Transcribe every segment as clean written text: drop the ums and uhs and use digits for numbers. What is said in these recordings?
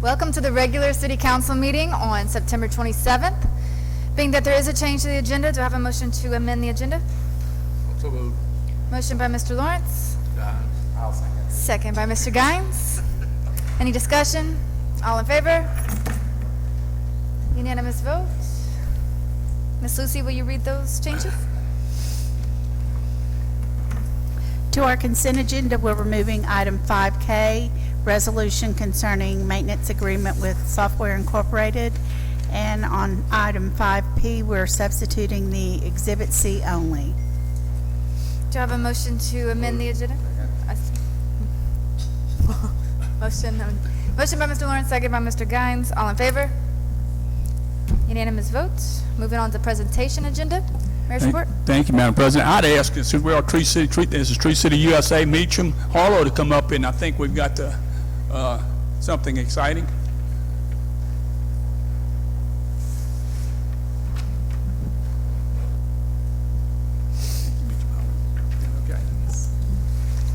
Welcome to the regular City Council meeting on September 27th. Being that there is a change to the agenda, do I have a motion to amend the agenda? So moved. Motion by Mr. Lawrence. I'll second. Second by Mr. Guines. Any discussion? All in favor? Unanimous vote. Ms. Lucy, will you read those changes? To our consent agenda, we're removing item 5K, resolution concerning maintenance agreement with Software Incorporated. And on item 5P, we're substituting the Exhibit C only. Do I have a motion to amend the agenda? Motion by Mr. Lawrence, second by Mr. Guines. All in favor? Unanimous vote. Moving on to presentation agenda. Mayor's report. Thank you, Madam President. I'd ask, since we're on this is Tree City USA, Meacham, Harlow to come up, and I think we've got something exciting.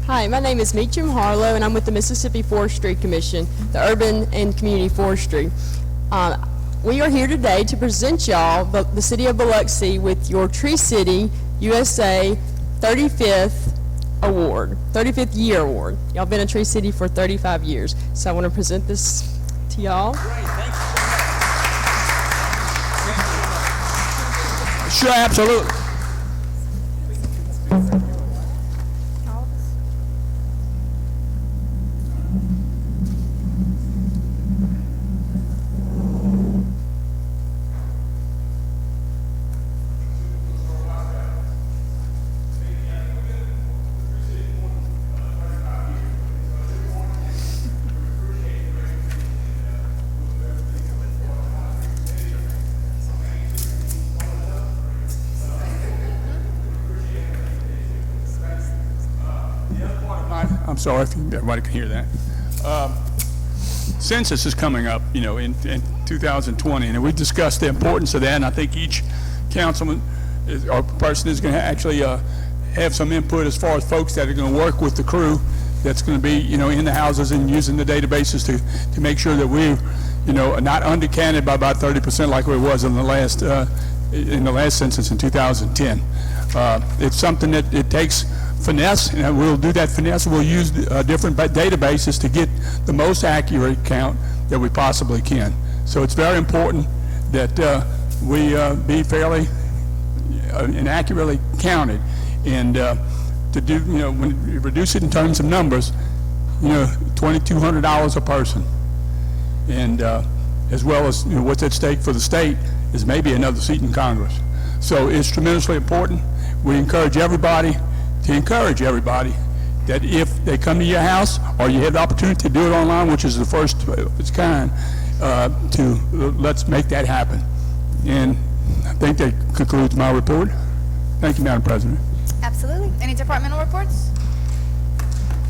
Hi, my name is Meacham Harlow, and I'm with the Mississippi Forestry Commission, the Urban and Community Forestry. We are here today to present y'all the City of Biloxi with your Tree City USA 35th Award, 35th Year Award. Y'all been a Tree City for 35 years, so I want to present this to y'all. Great, thank you. Sure, absolutely. I'm sorry if everybody can hear that. Census is coming up, in 2020, and we discussed the importance of that, and I think each councilman or person is going to actually have some input as far as folks that are going to work with the crew that's going to be, in the houses and using the databases to make sure that we're, not undercounted by about 30% like it was in the last census in 2010. It's something that it takes finesse, and we'll do that finesse. We'll use different databases to get the most accurate count that we possibly can. So it's very important that we be fairly and accurately counted, and to do, when you reduce it in terms of numbers, $2,200 a person, and as well as what's at stake for the state is maybe another seat in Congress. So it's tremendously important. We encourage everybody that if they come to your house or you have the opportunity to do it online, which is the first of its kind, let's make that happen. And I think that concludes my report. Thank you, Madam President. Absolutely. Any departmental reports?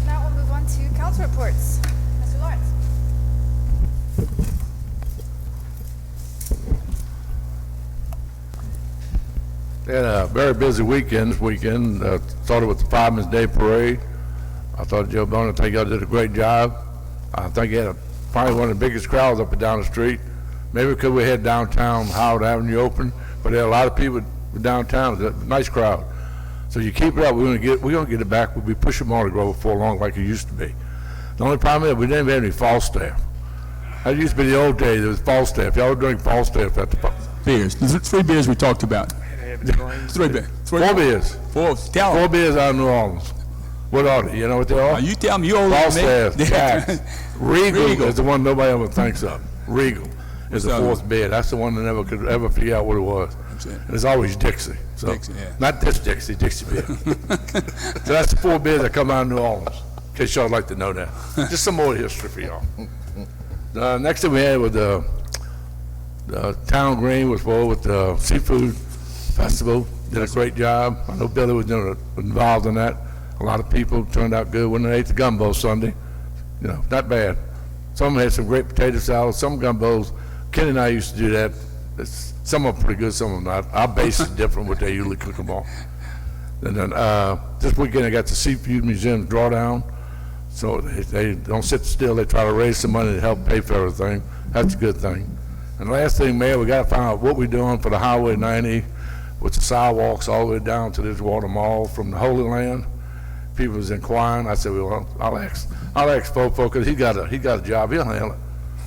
Now we'll move on to council reports. Mr. Lawrence. Had a very busy weekend this weekend. Started with the Fireman's Day Parade. I thought Joe Bono, I think y'all did a great job. I think you had probably one of the biggest crowds up and down the street. Maybe because we had downtown Howard Avenue open, but there are a lot of people downtown. It's a nice crowd. So you keep it up. We're gonna get it back. We'll be pushing Mardi Gras before long, like it used to be. The only problem is we didn't have any false staff. That used to be the old days. There was false staff. Y'all were doing false staff at the Beers. There's 3 beers we talked about. 3 beers. 4 beers. Tell 4 them. beers out of New Orleans. What are they? You know what they are? You tell them. You old False man. staff. Jacks. Regal is the one nobody ever thinks of. Regal is the 4th beer. That's the one that never could ever figure out what it was. And it's always Dixie. So Dixie, yeah. not this Dixie beer. So that's the 4 beers that come out of New Orleans. In case y'all like to know that. Just some more history for y'all. Next thing we had was the Town Green was full with the Seafood Festival. Did a great job. I know Billy was involved in that. A lot of people turned out good when they ate the gumbo Sunday. Not bad. Some of them had some great potato salad. Some gumbos, Kenny and I used to do that. Some of them pretty good, some of them not. Our base is different what they usually cook them on. And then this weekend I got the Seafood Museum drawdown. So they don't sit still, they try to raise some money to help pay for everything. That's a good thing. And the last thing, Mayor, we gotta find out what we're doing for the Highway 90 with the sidewalks all the way down to this water mall from the Holy Land. People was inquiring, I said, well, I'll ask Fofo, because he got a job, he'll handle it.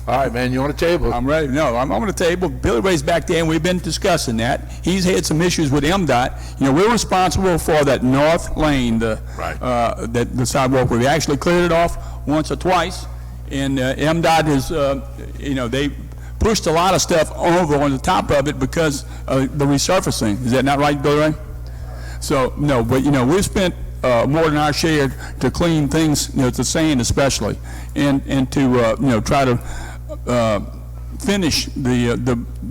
All right, man, you on the table? I'm ready. No, I'm on the table. Billy Ray's back there, and we've been discussing that. He's had some issues with MDOT. You know, we're responsible for that north lane, the sidewalk where we actually cleared it off once or twice. And MDOT has, you know, they pushed a lot of stuff over on the top of it because of the resurfacing. Is that not right, Billy Ray? So, no, but, you know, we've spent more than our share to clean things, you know, to sand especially, and to, you know, try to finish the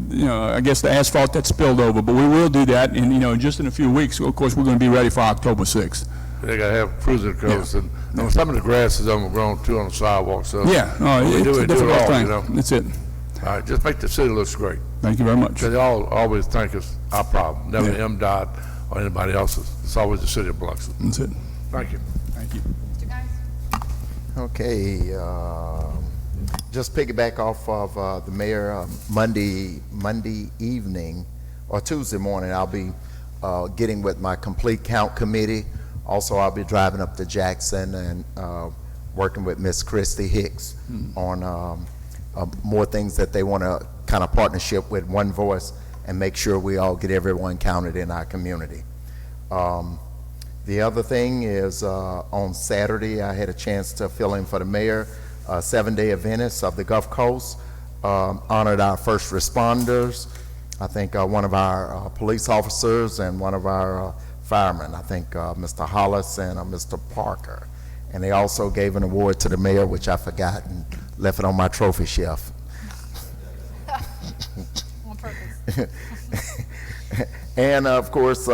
you know, I guess the asphalt that spilled over, but we will do that, and you know, just in a few weeks. Of course, we're going to be ready for October 6th. They gotta have cruising coats, and some of the grass is overgrown too on the sidewalk. So Yeah, no, we it's do a it difficult all, thing. you know. That's it. All right, just make the city look great. Thank you very much. Because they always think it's our problem, never MDOT or anybody else's. It's always the city of Biloxi. That's it. Thank you. Thank you. Mr. Guines? Okay, just piggyback off of the mayor, Monday evening or Tuesday morning, I'll be getting with my complete count committee. Also, I'll be driving up to Jackson and working with Miss Christy Hicks on more things that they want to kind of partnership with One Voice and make sure we all get everyone counted in our community. The other thing is on Saturday, I had a chance to fill in for the mayor, 7-day Adventist of the Gulf Coast, honored our first responders. I think one of our police officers and one of our firemen, I think Mr. Hollis and Mr. Parker. And they also gave an award to the mayor, which I forgot and left it on my trophy shelf. On purpose. And of course,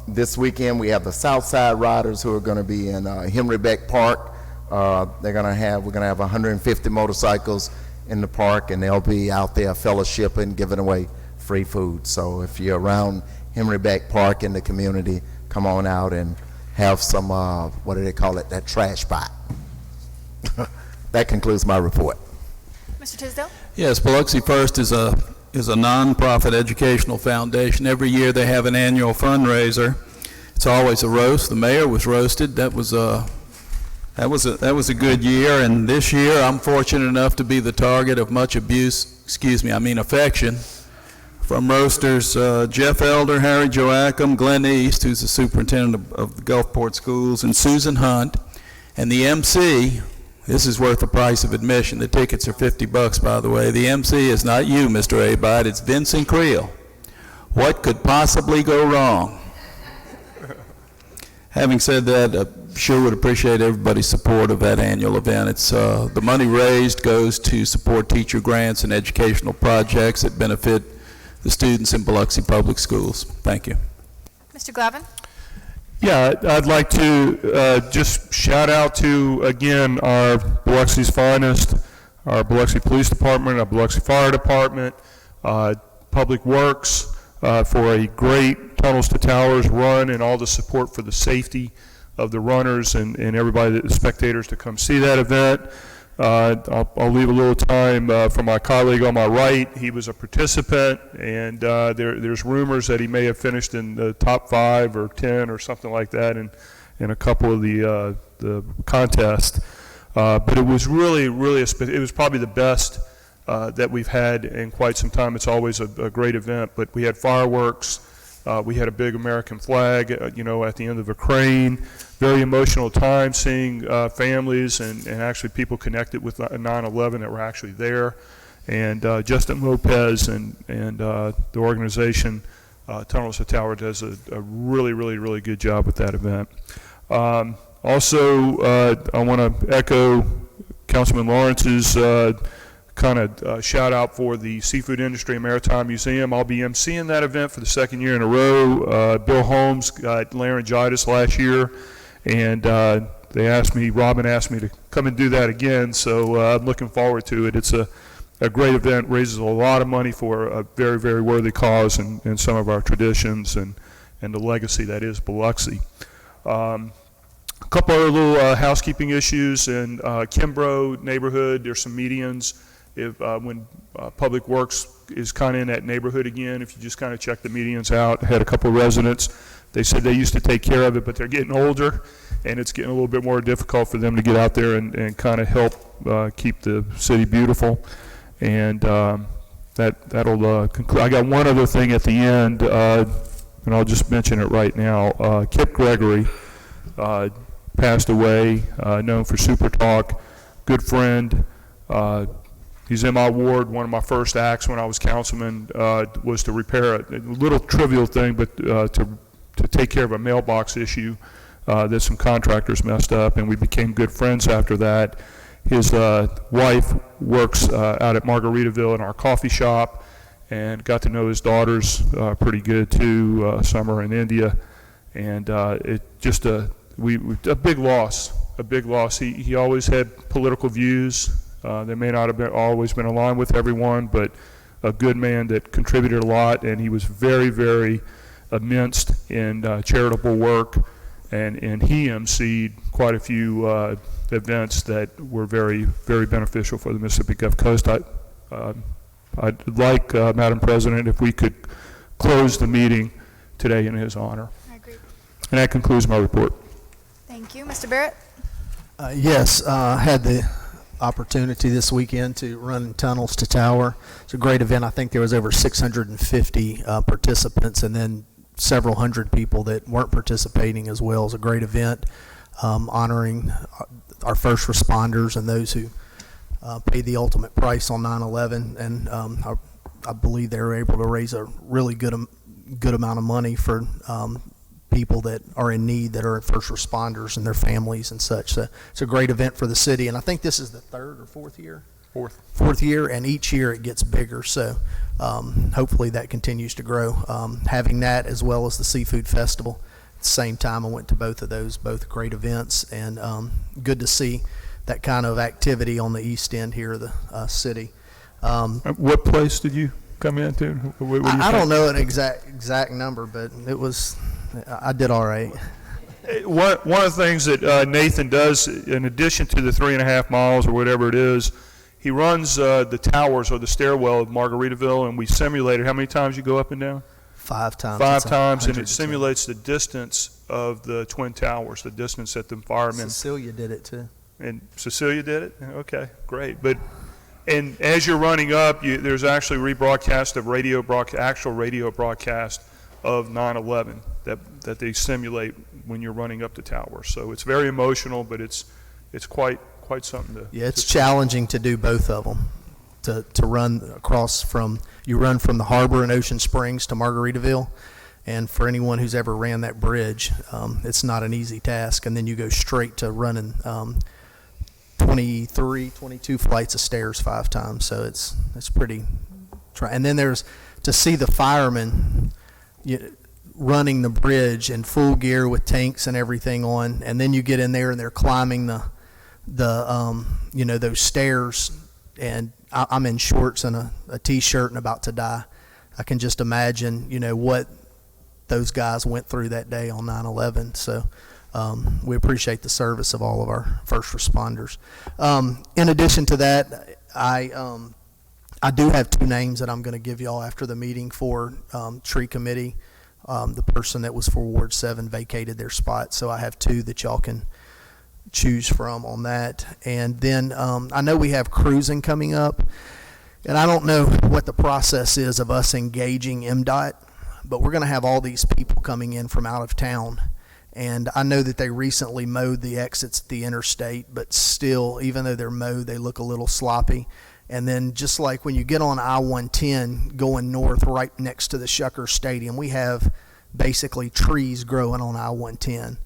this weekend we have the Southside Riders who are going to be in Henry Beck Park. We're going to have 150 motorcycles in the park, and they'll be out there fellowshipping, giving away free food. So if you're around Henry Beck Park in the community, come on out and have some, what do they call it, that trash spot. That concludes my report. Mr. Tisdale? Yes, Biloxi First is a nonprofit educational foundation. Every year they have an annual fundraiser. It's always a roast. The mayor was roasted. That was a good year. And this year I'm fortunate enough to be the target of much affection from roasters Jeff Elder, Harry Joachim, Glenn East, who's the superintendent of the Gulfport schools, and Susan Hunt. And the MC, this is worth the price of admission. The tickets are $50, by the way. The MC is not you, Mr. Abide. It's Vincent Creel. What could possibly go wrong? Having said that, I sure would appreciate everybody's support of that annual event. It's the money raised goes to support teacher grants and educational projects that benefit the students in Biloxi Public Schools. Thank you. Mr. Glavin? Yeah, I'd like to just shout out to, again, our Biloxi's finest, our Biloxi Police Department, our Biloxi Fire Department, Public Works, for a great Tunnels to Towers run and all the support for the safety of the runners and everybody, the spectators, to come see that event. I'll leave a little time for my colleague on my right. He was a participant, and there's rumors that he may have finished in the top 5 or 10 or something like that in a couple of the contests. But it was really, it was probably the best that we've had in quite some time. It's always a great event, but we had fireworks. We had a big American flag, at the end of a crane. Very emotional time seeing families and actually people connected with 9/11 that were actually there. And Justin Lopez and the organization Tunnels to Tower does a really good job with that event. Also, I want to echo Councilman Lawrence's kind of shout out for the Seafood Industry and Maritime Museum. I'll be emceeing that event for the 2nd year in a row. Bill Holmes got laryngitis last year, and Robin asked me to come and do that again, so I'm looking forward to it. It's a great event, raises a lot of money for a very worthy cause and some of our traditions and the legacy that is Biloxi. A couple other little housekeeping issues in Kimbrough neighborhood. There's some medians. If when Public Works is kind of in that neighborhood again, if you just kind of check the medians out, had a couple residents. They said they used to take care of it, but they're getting older, and it's getting a little bit more difficult for them to get out there and kind of help keep the city beautiful. And that'll conclude. I got one other thing at the end, and I'll just mention it right now. Kip Gregory passed away, known for Super Talk, good friend. He's in my ward. One of my first acts when I was councilman was to repair a little trivial thing, but to take care of a mailbox issue that some contractors messed up, and we became good friends after that. His wife works out at Margaritaville in our coffee shop, and got to know his daughters pretty good too, Summer and India, and it just a big loss, a big loss. He always had political views. They may not have always been aligned with everyone, but a good man that contributed a lot, and he was very, very immense in charitable work, and he emceed quite a few events that were very, very beneficial for the Mississippi Gulf Coast. I'd like, Madam President, if we could close the meeting today in his honor. I agree. And that concludes my report. Thank you. Mr. Barrett? Yes, I had the opportunity this weekend to run tunnels to Tower. It's a great event. I think there was over 650 participants, and then several hundred people that weren't participating as well. It was a great event, honoring our first responders and those who paid the ultimate price on 9/11, and I believe they were able to raise a really good amount of money for people that are in need, that are first responders and their families and such. So it's a great event for the city, and I think this is the third or fourth year? Fourth year, and each year it gets bigger, so hopefully that continues to grow. Having that as well as the Seafood Festival at the same time, I went to both of those, both great events, and good to see that kind of activity on the east end here of the city. What place did you come into? What do you I don't think? know an exact number, but it was, I did all right. One of the things that Nathan does, in addition to the 3.5 miles or whatever it is, he runs the towers or the stairwell of Margaritaville, and we simulated how many times you go up and down? 5 times. Five It's times, and it 110. simulates the distance of the Twin Towers, the distance that the firemen. Cecilia did it too. And Cecilia did it? Okay, great. And as you're running up, there's actually rebroadcast of actual radio broadcast of 9/11 that they simulate when you're running up the tower. So it's very emotional, but it's quite something to. Yeah, it's challenging to do both of them. To run across from the harbor in Ocean Springs to Margaritaville, and for anyone who's ever ran that bridge, it's not an easy task. And then you go straight to running 22 flights of stairs 5 times. So it's pretty. And then there's to see the firemen running the bridge in full gear with tanks and everything on, and then you get in there and they're climbing the those stairs, and I'm in shorts and a t-shirt and about to die. I can just imagine, what those guys went through that day on 9/11. So we appreciate the service of all of our first responders. In addition to that, I do have 2 names that I'm going to give y'all after the meeting for tree committee. The person that was for Ward 7 vacated their spot, so I have 2 that y'all can choose from on that. And then I know we have cruising coming up, and I don't know what the process is of us engaging MDOT, but we're going to have all these people coming in from out of town, and I know that they recently mowed the exits at the interstate, but still, even though they're mowed, they look a little sloppy. And then just like when you get on I-110 going north right next to the Shucker Stadium, we have basically trees growing on I-110.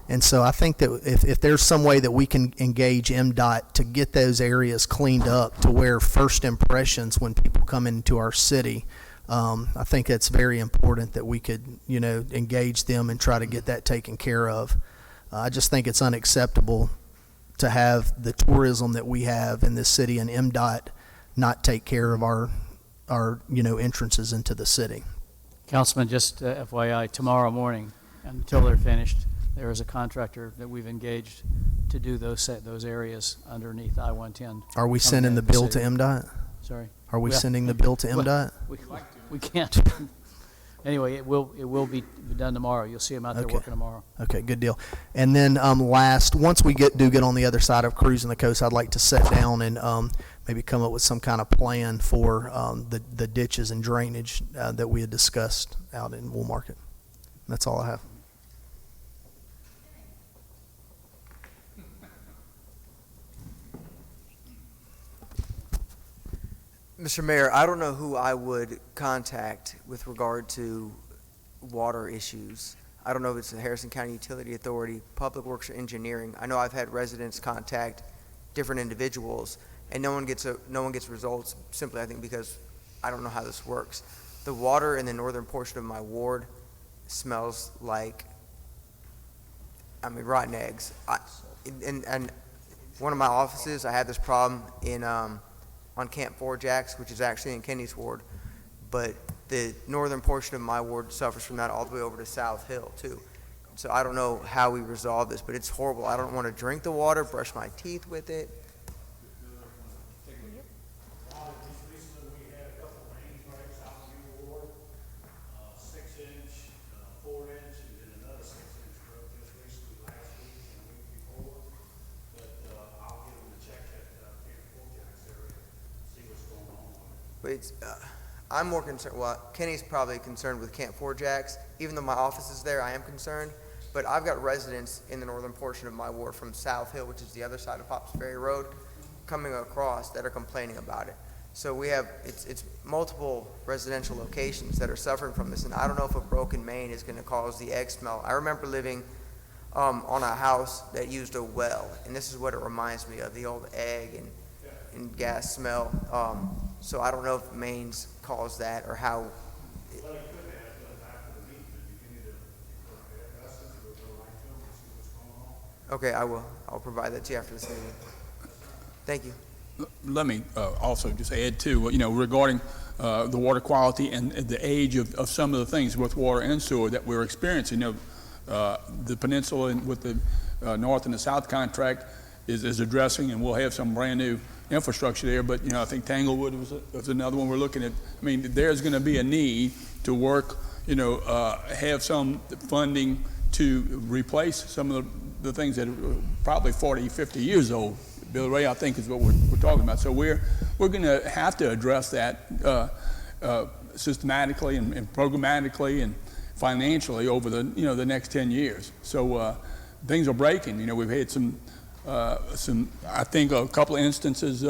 And so I think that if there's some way that we can engage MDOT to get those areas cleaned up to where first impressions when people come into our city, I think it's very important that we could, engage them and try to get that taken care of. I just think it's unacceptable to have the tourism that we have in this city and MDOT not take care of our entrances into the city. Councilman, just FYI, tomorrow morning, until they're finished, There is a contractor that we've engaged to do those areas underneath I-110. Are we coming sending the into bill to city. MDOT? Sorry? Are we Yeah. sending the bill to Well, MDOT? We can't. Anyway, it will be done tomorrow. You'll see them out there Okay. working tomorrow. Okay, good deal. And then last, once we get on the other side of cruising the coast, I'd like to sit down and maybe come up with some kind of plan for the ditches and drainage that we had discussed out in Wool Market. That's all I have. Mr. Mayor, I don't know who I would contact with regard to water issues. I don't know if it's the Harrison County Utility Authority, Public Works or Engineering. I know I've had residents contact different individuals, and no one gets results simply, I think, because I don't know how this works. The water in the northern portion of my ward smells like, rotten eggs. And one of my offices, I had this problem in on Camp 4 Jacks, which is actually in Kenny's ward, but the northern portion of my ward suffers from that all the way over to South Hill too. So I don't know how we resolve this, but it's horrible. I don't want to drink the water, brush my teeth with it. But it's, I'm more concerned, well, Kenny's probably concerned with Camp 4 Jacks. Even though my office is there, I am concerned. But I've got residents in the northern portion of my ward from South Hill, which is the other side of Pops Ferry Road, coming across that are complaining about it. So we have, it's multiple residential locations that are suffering from this. And I don't know if a broken main is going to cause the egg smell. I remember living on a house that used a well, and this is what it reminds me of, the old egg and gas smell. So I don't know if mains cause that or how. Okay, I will. I'll provide that to you after this meeting. Thank you. Let me also just add too, regarding the water quality and the age of some of the things with water and sewer that we're experiencing. The peninsula and with the north and the south contract is addressing, and we'll have some brand new infrastructure there, but I think Tanglewood was another one we're looking at. I mean, there's going to be a need to work, have some funding to replace some of the things that are probably 40, 50 years old. Bill Ray, I think, is what we're talking about. So we're going to have to address that systematically and programmatically and financially over the next 10 years. So things are breaking. We've had some, I think, a couple of instances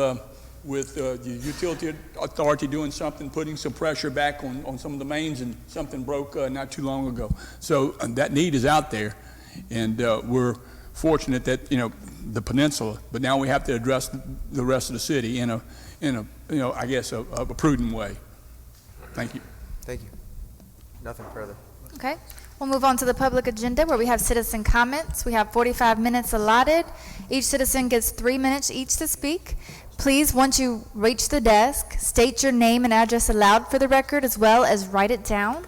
with the utility authority doing something, putting some pressure back on some of the mains, and something broke not too long ago. So that need is out there, and we're fortunate that the peninsula, but now we have to address the rest of the city in a I guess a prudent way. Thank you. Thank you. Nothing further. Okay, we'll move on to the public agenda where we have citizen comments. We have 45 minutes allotted. Each citizen gets 3 minutes each to speak. Please, once you reach the desk, state your name and address aloud for the record, as well as write it down.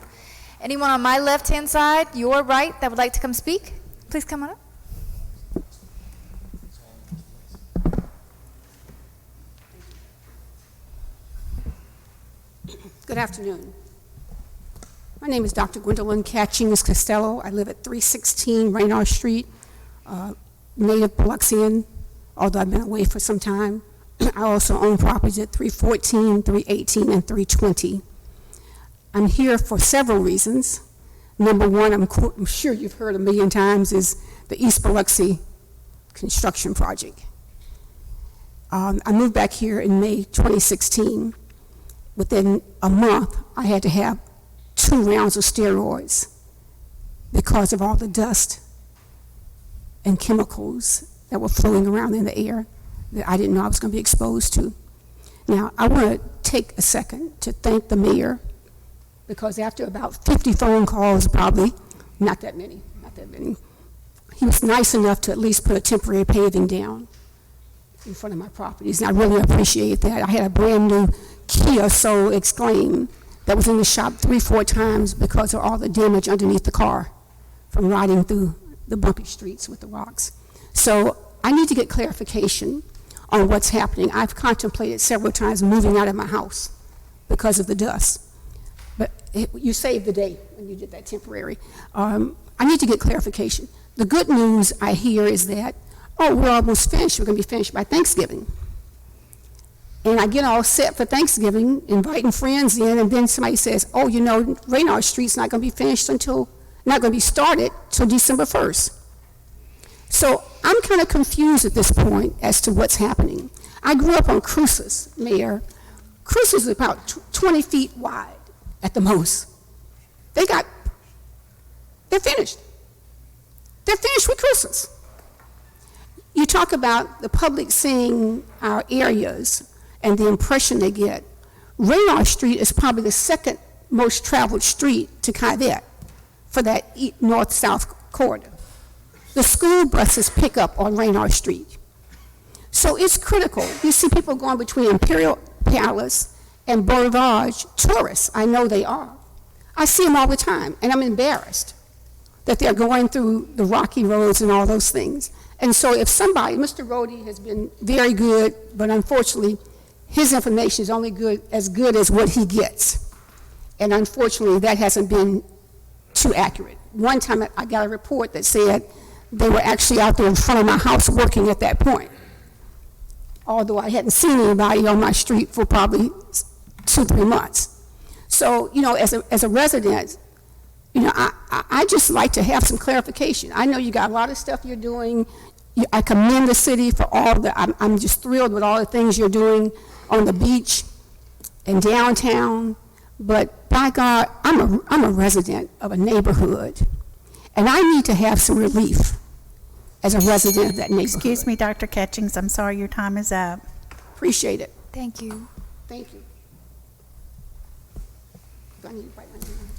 Anyone on my left-hand side, your right, that would like to come speak, please come on up. Good afternoon. My name is Dr. Gwendolyn Catchings Costello. I live at 316 Raynard Street, native Biloxian, although I've been away for some time. I also own properties at 314, 318, and 320. I'm here for several reasons. Number one, I'm sure you've heard a million times, is the East Biloxi construction project. I moved back here in May 2016. Within a month, I had to have 2 rounds of steroids because of all the dust and chemicals that were floating around in the air that I didn't know I was going to be exposed to. Now, I want to take a second to thank the mayor, because after about 50 phone calls, probably, not that many, he was nice enough to at least put a temporary paving down in front of my properties, and I really appreciate that. I had a brand new Kia Soul Exclaim that was in the shop 3-4 times because of all the damage underneath the car from riding through the bumpy streets with the rocks. So I need to get clarification on what's happening. I've contemplated several times moving out of my house because of the dust. But you saved the day when you did that temporary. I need to get clarification. The good news I hear is that, oh, we're almost finished. We're going to be finished by Thanksgiving. And I get all set for Thanksgiving, inviting friends in, and then somebody says, oh, you know, Raynard Street's not going to be finished until, not going to be started till December 1st. So I'm kind of confused at this point as to what's happening. I grew up on Cruces, Mayor. Cruces is about 20 feet wide at the most. They're finished. They're finished with Cruces. You talk about the public seeing our areas and the impression they get. Raynard Street is probably the second most traveled street to Cavet for that north-south corridor. The school buses pick up on Raynard Street. So it's critical. You see people going between Imperial Palace and Boulevard, tourists, I know they are. I see them all the time, and I'm embarrassed that they're going through the rocky roads and all those things. And so if somebody, Mr. Rhodey has been very good, but unfortunately, his information is only good as what he gets. And unfortunately, that hasn't been too accurate. One time I got a report that said they were actually out there in front of my house working at that point, although I hadn't seen anybody on my street for probably 2-3 months. So, you know, as a resident, you know, I just like to have some clarification. I know you got a lot of stuff you're doing. I commend the city for all the, I'm just thrilled with all the things you're doing on the beach and downtown. But by God, I'm a resident of a neighborhood, and I need to have some relief as a resident of that neighborhood. Excuse me, Dr. Catchings, I'm sorry, your time is up. Appreciate it. Thank you. Thank you. Do I need to write my name down?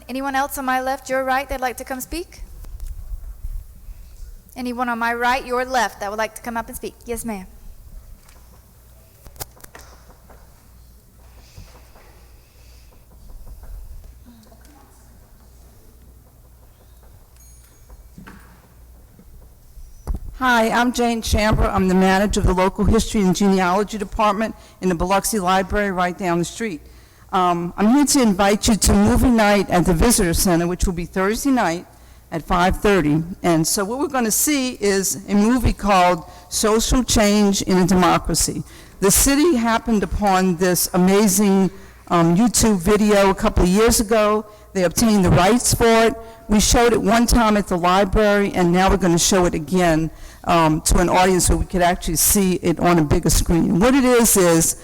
Anyone else on my left, your right, that'd like to come speak? Anyone on my right, your left, that would like to come up and speak? Yes, ma'am. Hi, I'm Jane Chamber. I'm the manager of the local history and genealogy department in the Biloxi Library right down the street. I'm here to invite you to movie night at the Visitor Center, which will be Thursday night at 5:30. And so what we're going to see is a movie called Social Change in a Democracy. The city happened upon this amazing YouTube video a couple of years ago. They obtained the rights for it. We showed it one time at the library, and now we're going to show it again to an audience where we could actually see it on a bigger screen. What it is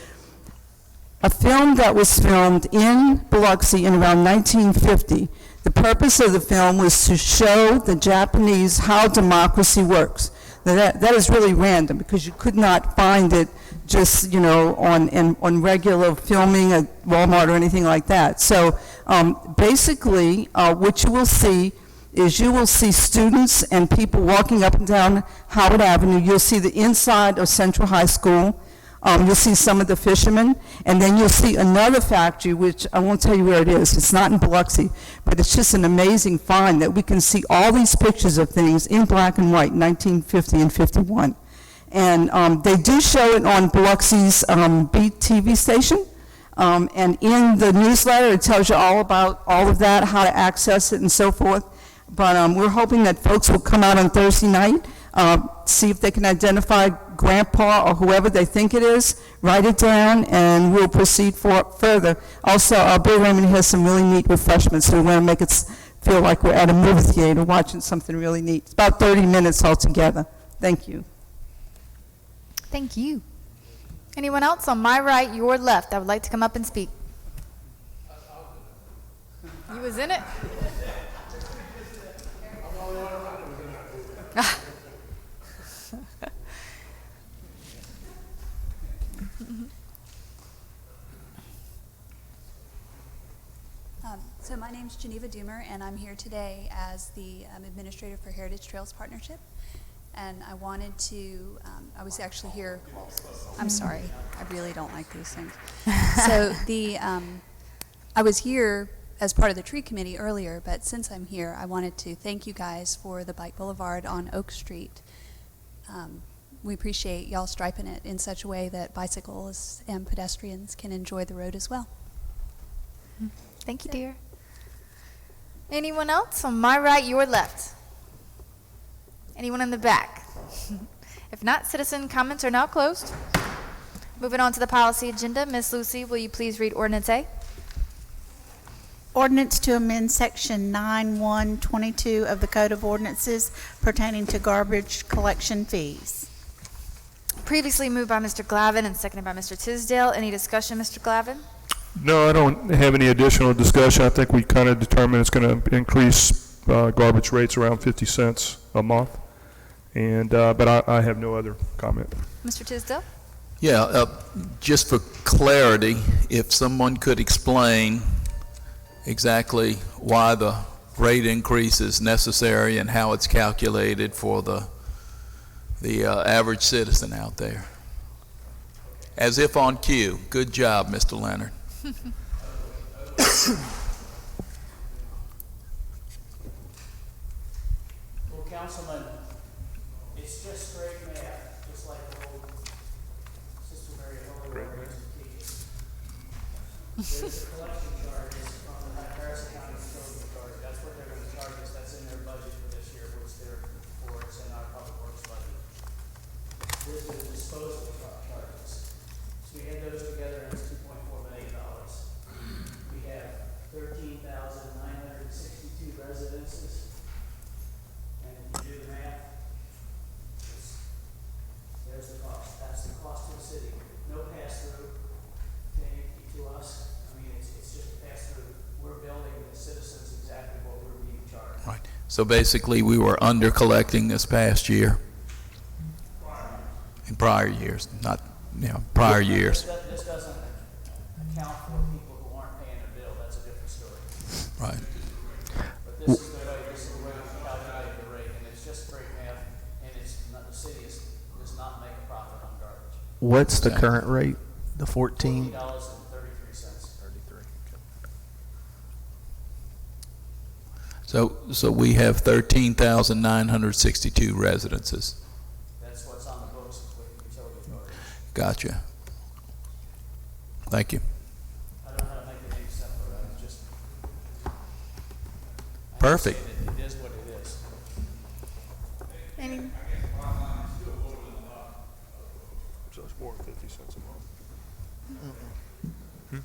a film that was filmed in Biloxi in around 1950. The purpose of the film was to show the Japanese how democracy works. Now that is really random because you could not find it just, you know, on regular filming at Walmart or anything like that. So basically, what you will see is you will see students and people walking up and down Howard Avenue. You'll see the inside of Central High School. You'll see some of the fishermen, and then you'll see another factory, which I won't tell you where it is. It's not in Biloxi, but it's just an amazing find that we can see all these pictures of things in black and white, 1950 and 51. And they do show it on Biloxi's Beat TV station. And in the newsletter, it tells you all about all of that, how to access it and so forth. But we're hoping that folks will come out on Thursday night, see if they can identify Grandpa or whoever they think it is, write it down, and we'll proceed further. Also, Bill Raymond has some really neat refreshments, so we want to make it feel like we're at a movie theater watching something really neat. It's about 30 minutes altogether. Thank you. Thank you. Anyone else on my right, your left, that would like to come up and speak? You was in it? So my name's Geneva Doomer, and I'm here today as the administrator for Heritage Trails Partnership. and I wanted to, I was actually here, I'm sorry, I really don't like these things. So I was here as part of the tree committee earlier, but since I'm here, I wanted to thank you guys for the bike boulevard on Oak Street. We appreciate y'all striping it in such a way that bicyclists and pedestrians can enjoy the road as well. Thank you, dear. Anyone else? On my right, your left. Anyone in the back? If not, citizen comments are now closed. Moving on to the policy agenda, Ms. Lucy, will you please read Ordinance A? Ordinance to amend Section 9122 of the Code of Ordinances pertaining to garbage collection fees. Previously moved by Mr. Glavin and seconded by Mr. Tisdale. Any discussion, Mr. Glavin? No, I don't have any additional discussion. I think we kind of determined it's going to increase garbage rates around 50 cents a month. And, but I have no other comment. Mr. Tisdale? Yeah, just for clarity, if someone could explain exactly why the rate increase is necessary and how it's calculated for the average citizen out there. As if on cue. Good job, Mr. Leonard. Well, Councilman, it's just straight math, just like the old Sister Mary Holy used to teach us. There's the collection charges from the Harrison County Utility Authority. That's what they're gonna charge us. That's in their budget for this year, which they're for, it's in our public works budget. This is the disposal charges. So we add those together and it's $2.4 million. We have 13,962 residences. And if you do the math, there's the cost. That's the cost to the city. No pass-through to us. I mean, it's just a pass-through. We're billing the citizens exactly what we're being charged. Right. So basically, we were under collecting this past year. In prior years, not, prior years. This doesn't account for people who aren't paying their bill. That's a different story. Right. But this is the way we calculate the rate, and it's just straight math, and it's not, the city does not make a profit on garbage. What's the current rate? The 14? $40.33. So we have 13,962 residences. That's what's on the books with the utility authority. Gotcha. Thank you. I don't know how to make it any simpler. It's just. Perfect. It is what it is. Any, So it's more than 50 cents a month.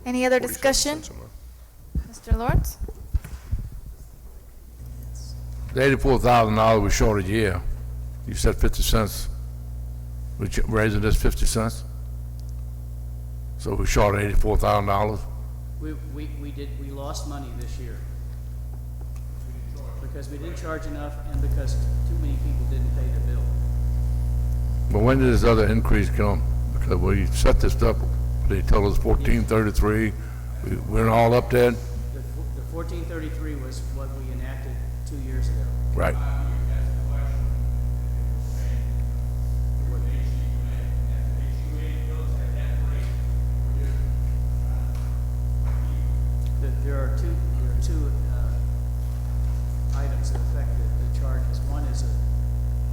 any other discussion? Mr. Lawrence? The $84,000 we short a year. You said 50 cents. We raising this 50 cents? So we short $84,000? We lost money this year. Because we didn't charge enough and because too many people didn't pay their bill. But when did this other increase come? Because we set this up, they told us 1433, we went all up there? The 1433 was what we enacted 2 years ago. Right. There are two items that affect the charges. One is a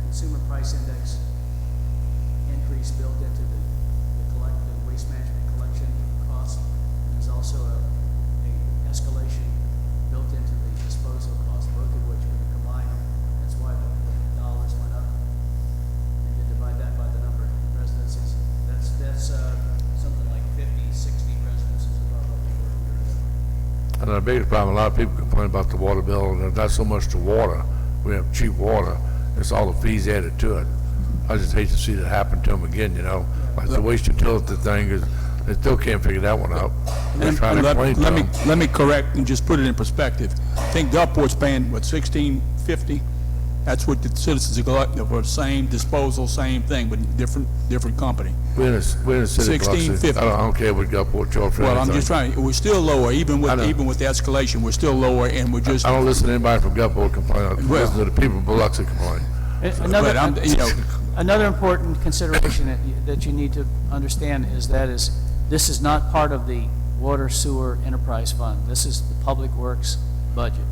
consumer price index increase built into the waste management collection cost. There's also a escalation built into the disposal cost, both of which when you combine them, that's why the dollars went up. And you divide that by the number of residences, that's something like 50, 60 residences above what we were a year ago. And the biggest problem, a lot of people complain about the water bill, and it's not so much the water. We have cheap water, it's all the fees added to it. I just hate to see that happen to them again, like the waste utility thing is, they still can't figure that one out. They're trying to explain to them. Let me correct and just put it in perspective. I think Gulfport's paying, what, $16.50? That's what the citizens are collecting for the same disposal, same thing, but different company. We're in a city of Biloxi. $16.50. I don't care what Gulfport charge for Well, I'm anything. just trying, we're still lower, even I know. with the escalation, we're still lower, and we're just, I don't listen to anybody from Gulfport complain, I Well- listen to the people of Biloxi complain. But I'm, you know, Another important consideration that you need to understand is this is not part of the Water Sewer Enterprise Fund. This is the Public Works budget.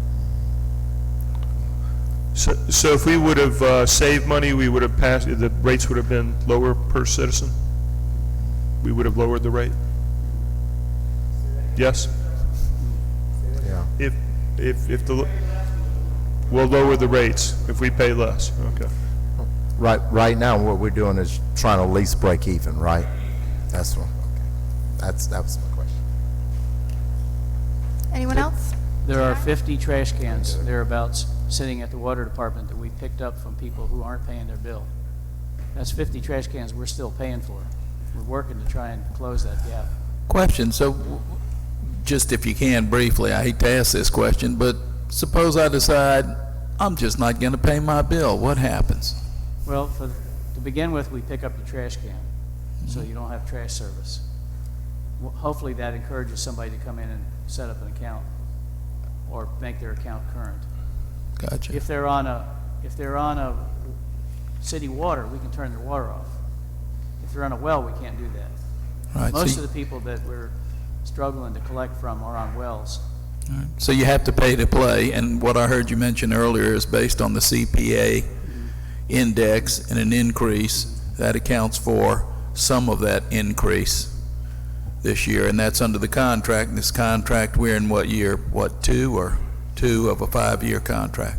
So if we would have saved money, we would have passed, the rates would have been lower per citizen? We would have lowered the rate? Yes? Yeah. If the, we'll lower the rates if we pay less, okay. Right now, what we're doing is trying to lease break even, right? That's what, okay. That was my question. Anyone else? There are 50 trash cans thereabouts sitting at the water department that we picked up from people who aren't paying their bill. That's 50 trash cans we're still paying for. We're working to try and close that gap. Question, so just if you can briefly, I hate to ask this question, but suppose I decide I'm just not going to pay my bill, what happens? Well, to begin with, we pick up your trash can, so you don't have trash service. Hopefully that encourages somebody to come in and set up an account or make their account current. Gotcha. If they're on a city water, we can turn their water off. If they're on a well, we can't do that. Right, Most so of the people that we're struggling to collect from are on wells. So you have to pay to play, and what I heard you mention earlier is based on the CPA index and an increase, that accounts for some of that increase this year, and that's under the contract. And this contract, we're in what year? What, two of a 5-year contract?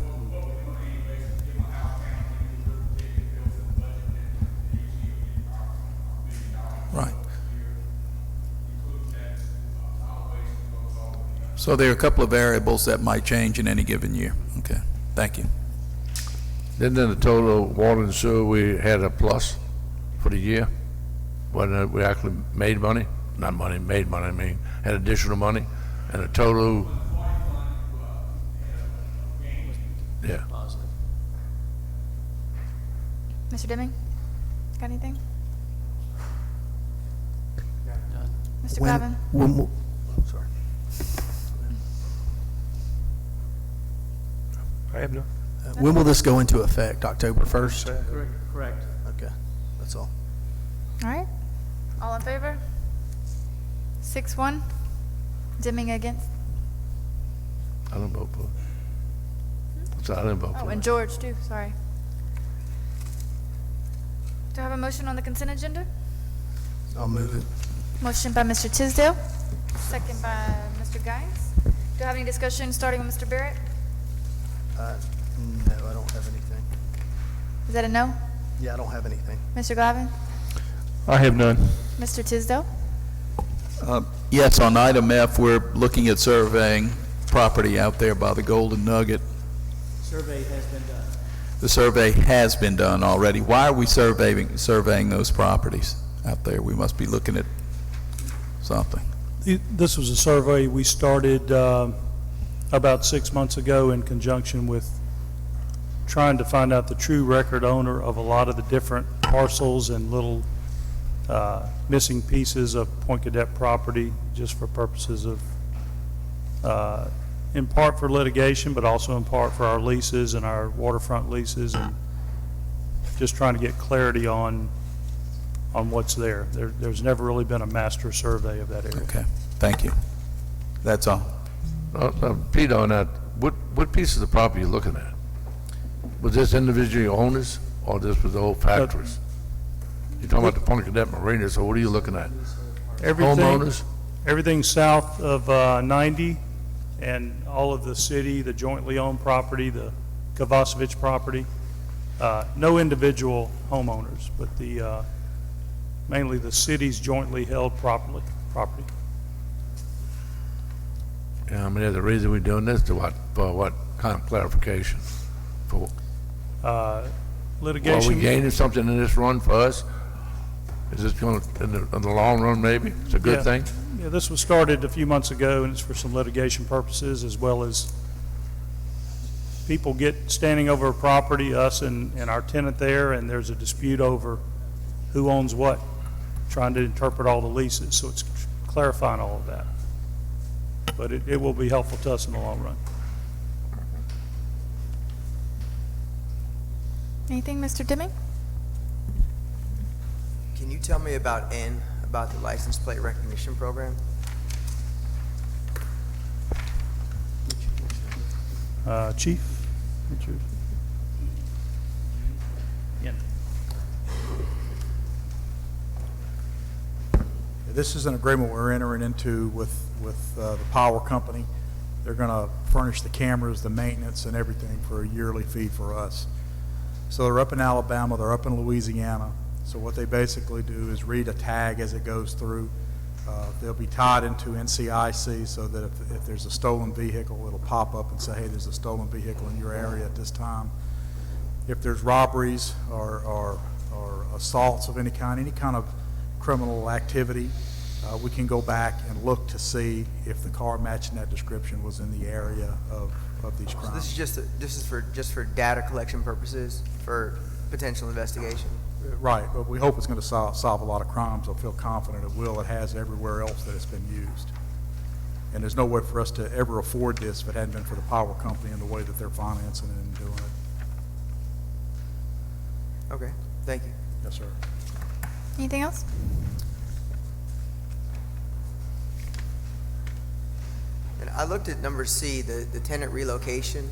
Right. So there are a couple of variables that might change in any given year. Okay, thank you. Then in the total water and sewer, we had a plus for the year. When we actually made money, not money, made money, I mean, had additional money, and a total, yeah. Positive. Mr. Deming, got anything? Mr. Clavin? Sorry. I have no. When will this go into effect? October 1st? Correct. Okay, that's all. All right. All in favor? 6-1. Deming against? I don't vote for it. So I didn't vote Oh, for and it. George too, sorry. Do I have a motion on the consent agenda? I'll move it. Motion by Mr. Tisdale, second by Mr. Guines. Do I have any discussion, starting with Mr. Barrett? No, I don't have anything. Is that a no? Yeah, I don't have anything. Mr. Glavin? I have none. Mr. Tisdale? Yes, on item F, we're looking at surveying property out there by the Golden Nugget. Survey has been done. The survey has been done already. Why are we surveying those properties out there? We must be looking at something. This was a survey we started about 6 months ago in conjunction with trying to find out the true record owner of a lot of the different parcels and little missing pieces of Point Cadet property, just for purposes of, in part for litigation, but also in part for our leases and our waterfront leases, and just trying to get clarity on what's there. There's never really been a master survey of that area. Okay, thank you. That's all. Pete, on that, what piece of the property you looking at? Was this individual owners, or this was the whole factories? You're talking about the Point Cadet Marina, so what are you looking at? Homeowners? Everything south of 90 and all of the city, the jointly owned property, the Kovacevic property. No individual homeowners, but mainly the city's jointly held property. Yeah, I mean, the reason we're doing this, for what kind of clarification? For, Litigation. Are we gaining something in this run for us? Is this going to, in the long run, maybe? It's a good thing? Yeah, this was started a few months ago, and it's for some litigation purposes, as well as people standing over a property, us and our tenant there, and there's a dispute over who owns what, trying to interpret all the leases, so it's clarifying all of that. But it will be helpful to us in the long run. Anything, Mr. Deming? Can you tell me about the license plate recognition program? Chief, Richard? This is an agreement we're entering into with the power company. They're going to furnish the cameras, the maintenance, and everything for a yearly fee for us. So they're up in Alabama, they're up in Louisiana. So what they basically do is read a tag as it goes through. They'll be tied into NCIC so that if there's a stolen vehicle, it'll pop up and say, hey, there's a stolen vehicle in your area at this time. If there's robberies or assaults of any kind of criminal activity, we can go back and look to see if the car matching that description was in the area of these crimes. So this is just for data collection purposes for potential investigation. Right, but we hope it's going to solve a lot of crimes. I feel confident it will. It has everywhere else that it's been used. And there's no way for us to ever afford this if it hadn't been for the power company and the way that they're financing it and doing it. Okay, thank you. Yes, sir. Anything else? And I looked at number C, the tenant relocation.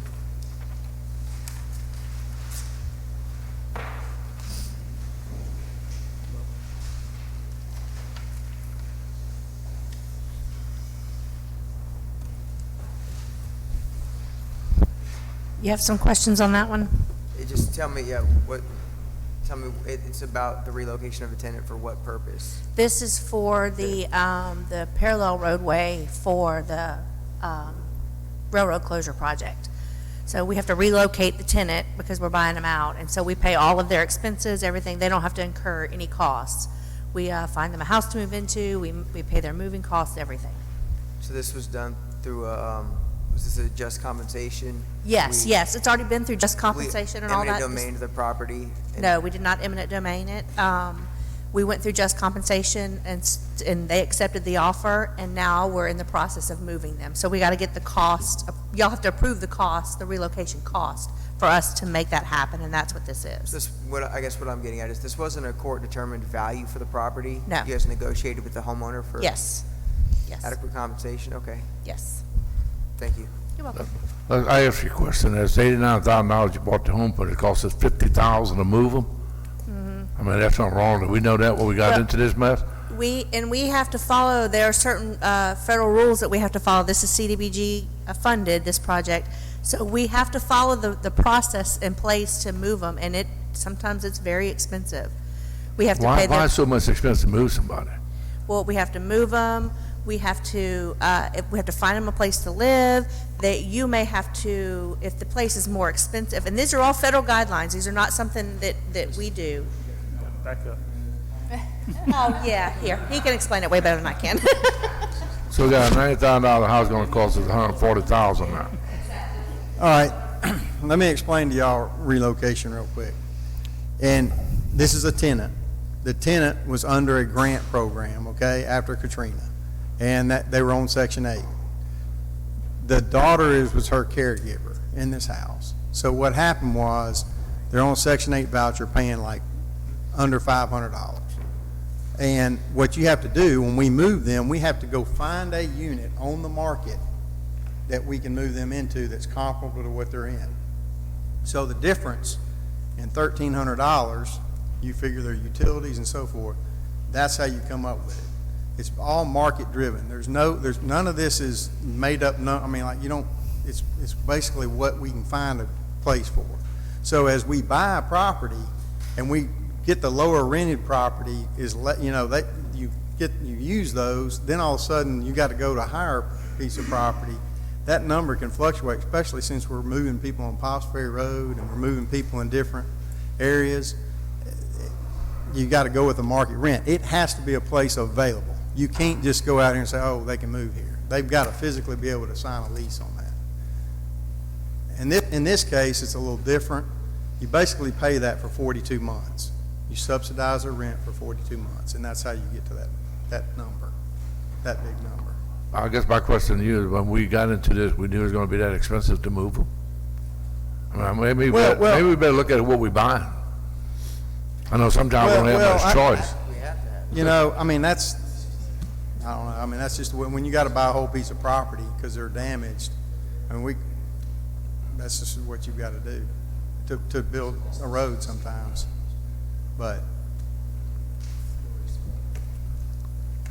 You have some questions on that one? Just tell me, it's about the relocation of a tenant for what purpose? This is for the parallel roadway for the railroad closure project. So we have to relocate the tenant because we're buying them out, and so we pay all of their expenses, everything. They don't have to incur any costs. We find them a house to move into, we pay their moving costs, everything. So this was done through was this a just compensation? Yes, yes, it's already been through just compensation and all that. Eminent domain to the property? No, we did not eminent domain it. We went through just compensation and they accepted the offer, and now we're in the process of moving them. So we got to get the cost, y'all have to approve the cost, the relocation cost, for us to make that happen, and that's what this is. I guess what I'm getting at is this wasn't a court-determined value for the property? No. You guys negotiated with the homeowner for? Yes. Yes. Adequate compensation? Okay. Yes. Thank you. You're welcome. I ask you a question. It's $89,000 you bought the home, but it cost us $50,000 to move them? I mean, that's not wrong. Do we know that when we got into this mess? We have to follow, there are certain federal rules that we have to follow. This is CDBG funded, this project. So we have to follow the process in place to move them, and sometimes it's very expensive. We have to pay Why is it so much expensive to move somebody? Well, we have to move them. We have to find them a place to live. That you may have to, if the place is more expensive, and these are all federal guidelines. These are not something that we do. Back up. Oh, yeah, here. He can explain it way better than I can. So we got a $90,000 house going to cost us $140,000 now. All right, let me explain to y'all relocation real quick. And this is a tenant. The tenant was under a grant program, okay, after Katrina, and they were on Section 8. The daughter was her caregiver in this house. So what happened was they're on Section 8 voucher paying like under $500. And what you have to do when we move them, we have to go find a unit on the market that we can move them into that's comparable to what they're in. So the difference in $1,300, you figure their utilities and so forth, that's how you come up with it. It's all market driven. There's none of this is made up. It's basically what we can find a place for. So as we buy a property and we get the lower rented property, you use those, then all of a sudden you got to go to a higher piece of property. That number can fluctuate, especially since we're moving people on Pops Ferry Road and we're moving people in different areas. You got to go with the market rent. It has to be a place available. You can't just go out here and say, oh, they can move here. They've got to physically be able to sign a lease on that. And in this case, it's a little different. You basically pay that for 42 months. You subsidize their rent for 42 months, and that's how you get to that number, that big number. I guess my question to you is, when we got into this, we knew it was going to be that expensive to move them? Well, maybe Well, maybe we better look at what we're buying. I know sometimes we don't have much choice. You know, I mean, that's, I don't know, I mean, that's just, when you gotta buy a whole piece of property because they're damaged, I mean, that's just what you've gotta do to build a road sometimes. But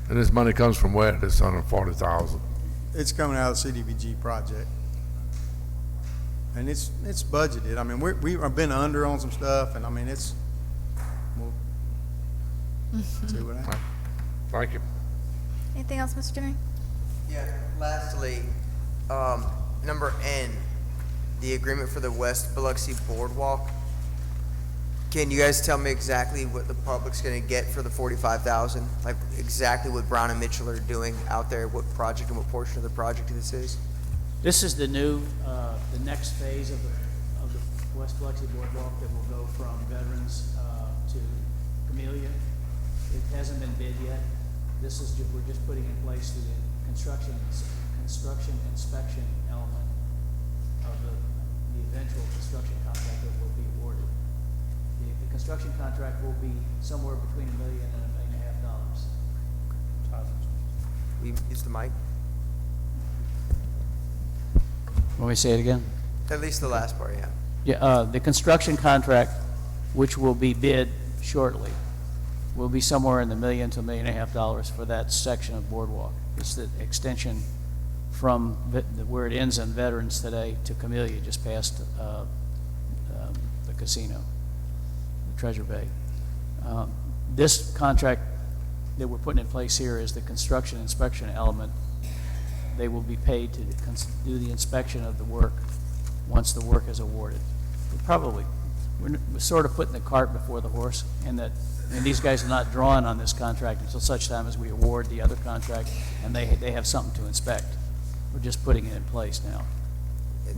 And this money comes from where? This 140,000. it's coming out of the CDBG project. And it's budgeted. I mean, we've been under on some stuff, and I mean, we'll see what happens. Thank you. Anything else, Mr. Jimmy? Yeah, lastly, number N, the agreement for the West Biloxi Boardwalk. Can you guys tell me exactly what the public's gonna get for the 45,000? Like exactly what Brown and Mitchell are doing out there, what project and what portion of the project this is? This is the new, the next phase of the West Biloxi Boardwalk that will go from Veterans to Camellia. It hasn't been bid yet. This is, we're just putting in place the construction inspection element of the eventual construction contract that will be awarded. The construction contract will be somewhere between $1 million and $1.5 million. Will you use the mic? Want me to say it again? At least the last part, yeah. Yeah, the construction contract, which will be bid shortly, will be somewhere in the $1 million to $1.5 million for that section of boardwalk. It's the extension from where it ends on Veterans today to Camellia, just past the casino, the Treasure Bay. This contract that we're putting in place here is the construction inspection element. They will be paid to do the inspection of the work once the work is awarded. We're sort of putting the cart before the horse, and these guys are not drawing on this contract until such time as we award the other contract, and they have something to inspect. We're just putting it in place now.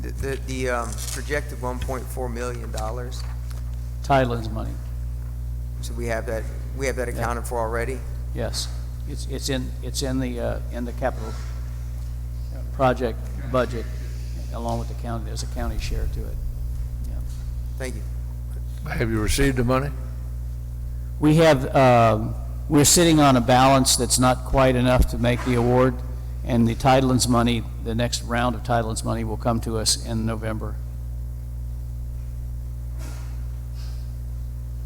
The projected $1.4 million, Tidelands money, so we have that accounted for already? yes. It's in the capital project budget, along with the county. There's a county share to it. Yeah. Thank you. Have you received the money? We have, we're sitting on a balance that's not quite enough to make the award, and the Tidelands money, the next round of Tidelands money will come to us in November.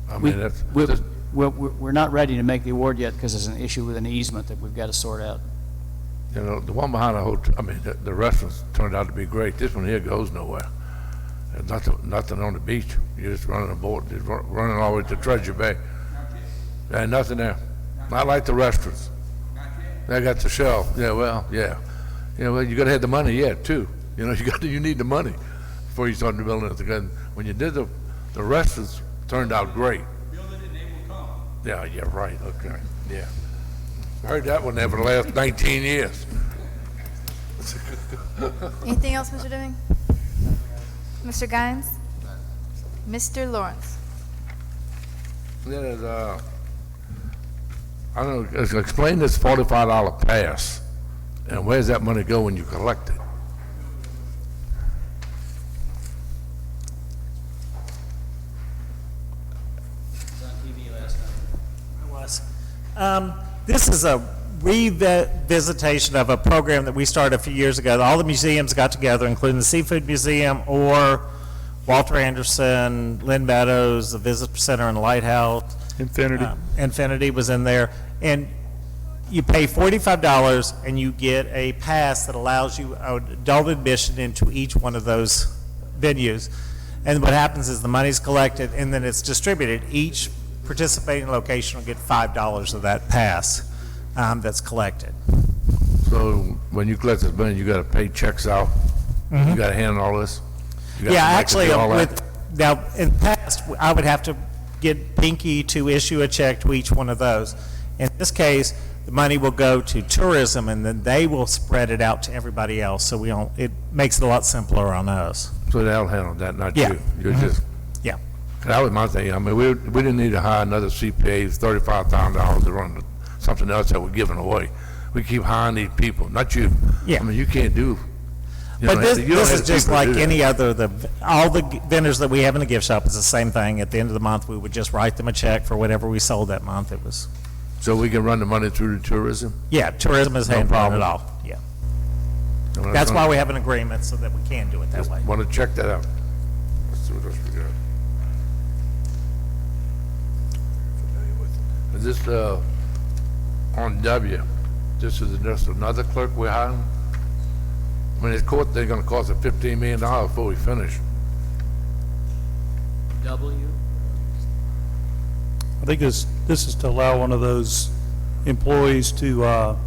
I mean, We're not ready to make the award yet because there's an issue with an easement that we've got to sort out. you know, the one behind the hotel, I mean, the restaurants turned out to be great. This one here goes nowhere. There's nothing on the beach. You're just running a boat, just running all the way to Treasure Bay. And nothing there. Not like the restaurants. They got the shelf. Yeah, well, yeah. You know, well, you gotta have the money yet too. You know, you need the money before you start building it again. When you did the restaurants, turned out great. Build it and they will come. Yeah, right, okay, yeah. I heard that one there for the last 19 years. Anything else, Mr. Deming? Mr. Guines? Mr. Lawrence? There's, I don't know, explain this $45 pass, and where's that money go when you collect it? This is a revisitation of a program that we started a few years ago. All the museums got together, including the Seafood Museum or Walter Anderson, Lynn Meadows, the Visitor Center and the Lighthouse. Infinity. Infinity was in there. And you pay $45 and you get a pass that allows you adult admission into each one of those venues. And what happens is the money's collected and then it's distributed. Each participating location will get $5 of that pass that's collected. So when you collect this money, you gotta pay checks out? You gotta hand all this? You gotta Yeah, make it actually, do all that? now, in the past, I would have to get Pinky to issue a check to each one of those. In this case, the money will go to tourism, and then they will spread it out to everybody else, so we don't, it makes it a lot simpler on us. So they'll handle that, not Yeah. you? You're just, Yeah. that was my thing. I mean, we didn't need to hire another CPA, $35,000 to run something else that we're giving away. We keep hiring these people, not you. Yeah. I mean, you can't do, You But don't have this, to- you don't this have is to just keep like it, do any that. other, all the vendors that we have in the gift shop is the same thing. At the end of the month, we would just write them a check for whatever we sold that month. It was, So we can run the money through the tourism? yeah, tourism is No handled problem at all, yeah. No, That's why fine. we have an agreement, so that we can do it that way. Want to check that out. Let's see what else we got. Is this, on W, this is just another clerk we're hiring? I mean, it's court, they're gonna cost us $15 million before we finish. W? I think this is to allow one of those employees to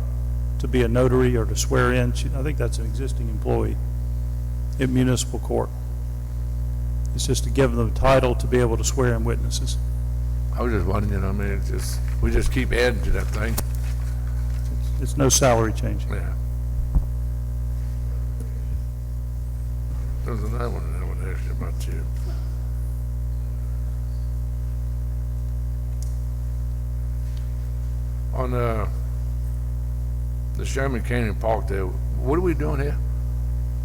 be a notary or to swear in. I think that's an existing employee in municipal court. It's just to give them the title to be able to swear in witnesses. I was just wondering, I mean, it's just, we just keep adding to that thing. It's no salary change. Yeah. There's another one that I want to ask you about too. On the Sherman Canyon Park there, what are we doing here?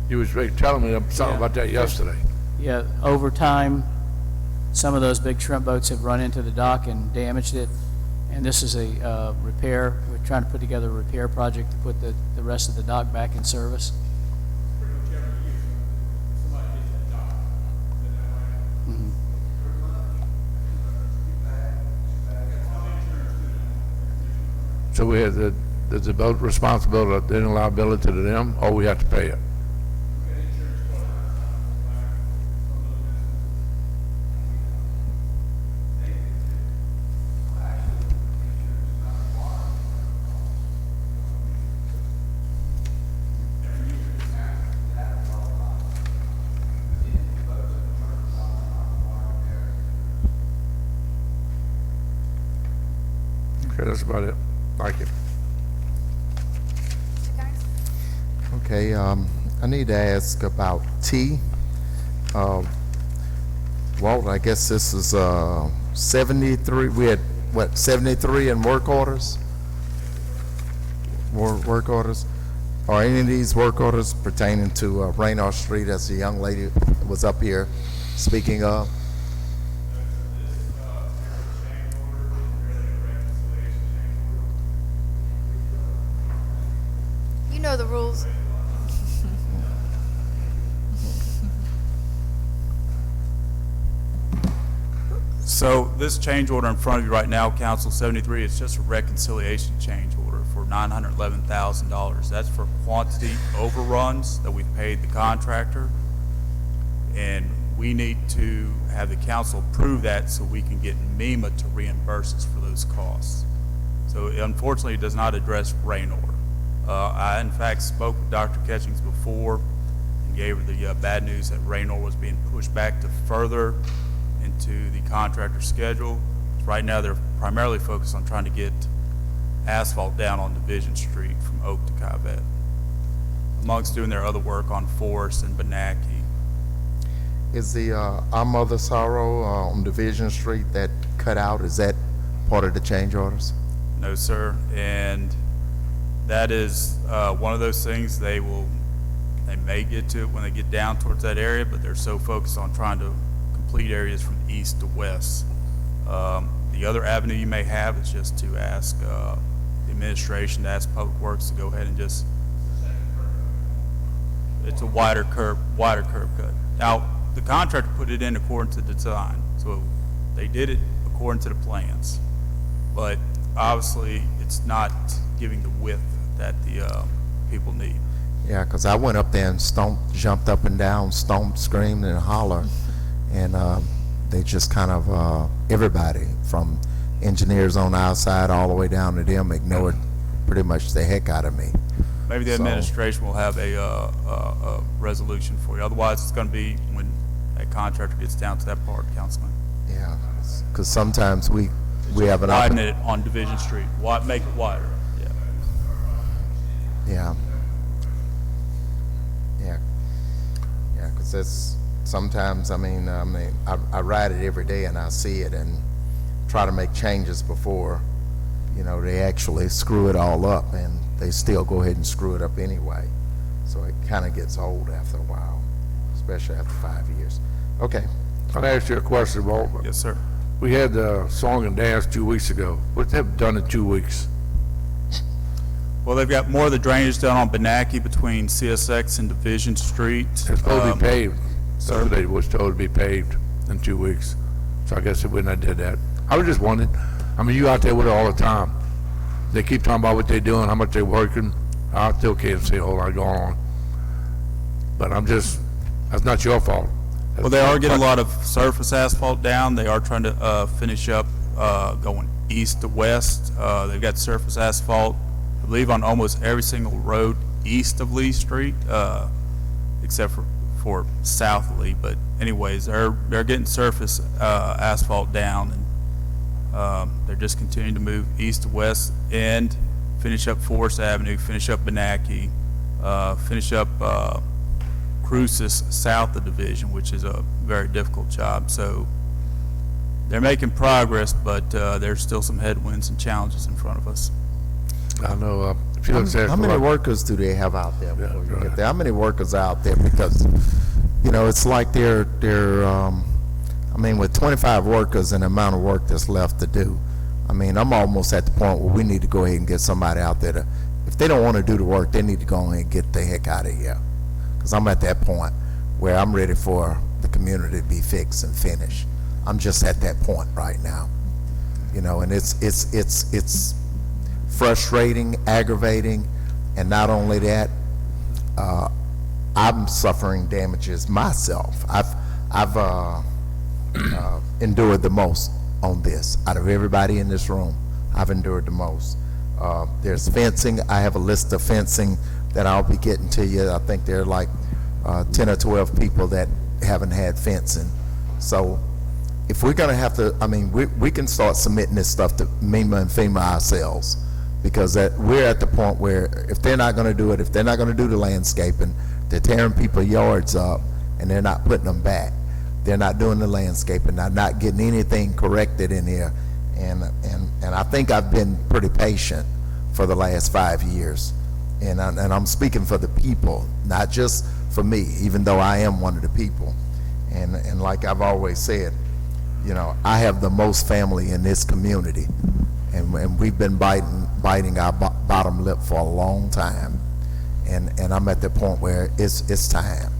You was telling me something about that yesterday. Yeah, over time, some of those big shrimp boats have run into the dock and damaged it. And this is a repair. We're trying to put together a repair project to put the rest of the dock back in service. So we have there's a boat responsibility, then liability to them, or we have to pay it? Okay, that's about it. Thank you. Okay, I need to ask about T. Walt, I guess this is 73, we had, what, 73 in work orders? Work orders? Are any of these work orders pertaining to Raynor Street, as the young lady was up here speaking of? You know the rules. So this change order in front of you right now, Council 73, it's just a reconciliation change order for $911,000. That's for quantity overruns that we've paid the contractor. And we need to have the council approve that so we can get MEMA to reimburse us for those costs. So unfortunately, it does not address Raynor. I in fact spoke with Dr. Catchings before and gave her the bad news that Raynor was being pushed back to further into the contractor schedule. Right now, they're primarily focused on trying to get asphalt down on Division Street from Oak to Cavett, amongst doing their other work on Forest and Benaki. Is the Our Mother Sorrow on Division Street, that cut out, is that part of the change orders? No, sir, and that is one of those things they may get to it when they get down towards that area, but they're so focused on trying to complete areas from east to west. The other avenue you may have is just to ask the administration, to ask Public Works to go ahead and just, it's a wider curb cut. Now, the contractor put it in according to the design, so they did it according to the plans. But obviously, it's not giving the width that the people need. Yeah, because I went up there and jumped up and down, stomped, screamed, and hollered. And they just kind of, everybody from engineers on our side all the way down to them ignored pretty much the heck out of me. Maybe the So- administration will have a resolution for you. Otherwise, it's going to be when a contractor gets down to that part, Councilman. Yeah, because sometimes we have an Widen opportunity. it on Division Street. Make it wider. Yeah. Yeah. Yeah, because that's, sometimes, I ride it every day and I see it and try to make changes before, they actually screw it all up, and they still go ahead and screw it up anyway. So it kind of gets old after a while, especially after 5 years. Okay. I'll ask you a question, Walt. Yes, sir. We had the song and dance 2 weeks ago. What have they done in 2 weeks? Well, they've got more of the drainage done on Benaki between CSX and Division Street. It's supposed to be paved. Sir? Saturday was told to be paved in 2 weeks. So I guess they wouldn't have did that. I was just wondering, I mean, you out there with it all the time. They keep talking about what they're doing, how much they're working. I still can't see a whole lot going on. But that's not your fault. Well, they are getting a lot of surface asphalt down. They are trying to finish up going east to west. They've got surface asphalt, I believe, on almost every single road east of Lee Street, except for south of Lee. But anyways, they're getting surface asphalt down, and they're just continuing to move east to west and finish up Forest Avenue, finish up Benaki, finish up Cruces south of Division, which is a very difficult job. So they're making progress, but there's still some headwinds and challenges in front of us. I know. If you look at How many workers do they have out there before you get there? How many workers out there? Because, you know, it's like they're I mean, with 25 workers and the amount of work that's left to do, I mean, I'm almost at the point where we need to go ahead and get somebody out there to, if they don't want to do the work, they need to go ahead and get the heck out of here. Because I'm at that point where I'm ready for the community to be fixed and finished. I'm just at that point right now, you know, and it's frustrating, aggravating, and not only that, I'm suffering damages myself. I've endured the most on this. Out of everybody in this room, I've endured the most. There's fencing. I have a list of fencing that I'll be getting to you. I think there are like 10 or 12 people that haven't had fencing. So if we're going to have to, I mean, we can start submitting this stuff to MEMA and FEMA ourselves, because we're at the point where if they're not going to do it, if they're not going to do the landscaping, they're tearing people's yards up and they're not putting them back. They're not doing the landscaping. They're not getting anything corrected in here. And I think I've been pretty patient for the last 5 years. And I'm speaking for the people, not just for me, even though I am one of the people. And like I've always said, you know, I have the most family in this community. And we've been biting our bottom lip for a long time. And I'm at the point where it's time.